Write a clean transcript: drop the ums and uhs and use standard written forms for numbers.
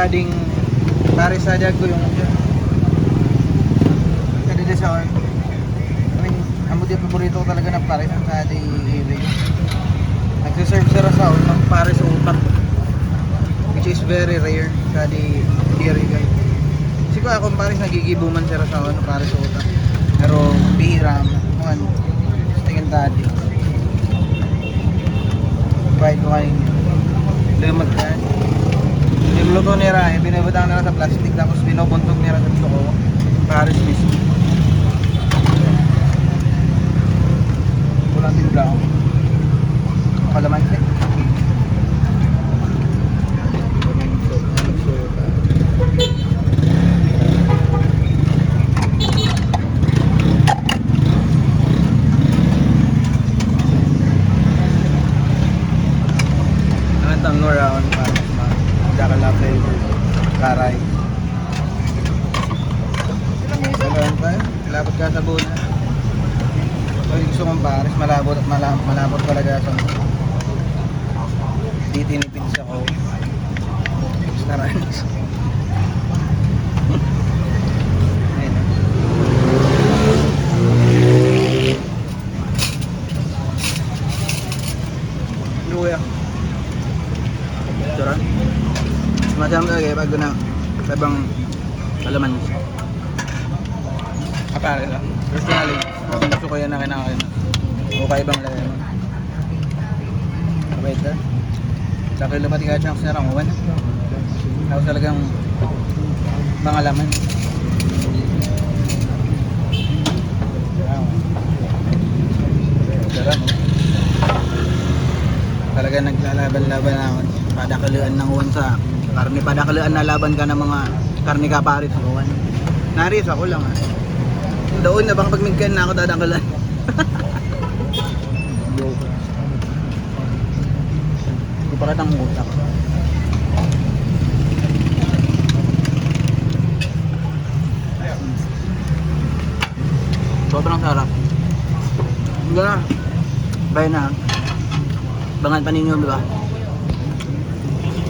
sading Paris Sadyag ko yung kadili sa I mean, ang buti paborito ko talaga ng Paris ang sading ibig. Nagsiserve sa Rasaon ng Paris utak, which is very rare sa di Irigan. Kasi ko akong Paris nagigibuman sa Rasaon ng Paris utak, pero bihira man tingin tadi bayad ko kanina lumag ka niluluto nila binibutang nila sa plastic tapos binubuntog nila sa gusto ko Paris mismo kulang timpla ako kalamansi ang around para magkakala flavor karay ganoon pa labot ka sa buna pag gusto mong Paris malabot talaga sa di tinipid sa ko staranis ayun luya Turan. Macam lagi pag na sabang kalaman. Apa lang. Personally, gusto ko yan na kinakain. O kay ibang lagay mo. Wait ah. Sa kilo pati ka chunks na ranguan. Tapos talagang mga laman. Turan. Talaga naglalaban-laban ako. Padakaluan ng uwan sa karne, padakaluan na laban ka ng mga karne kaparit sa uwan. Naris ako lang doon na bang pagmigkan na ako dadakaluan. Hindi pa katang utak. Sobrang sarap. Hanggang na. Bye na. Bangan pa ninyo, di ba?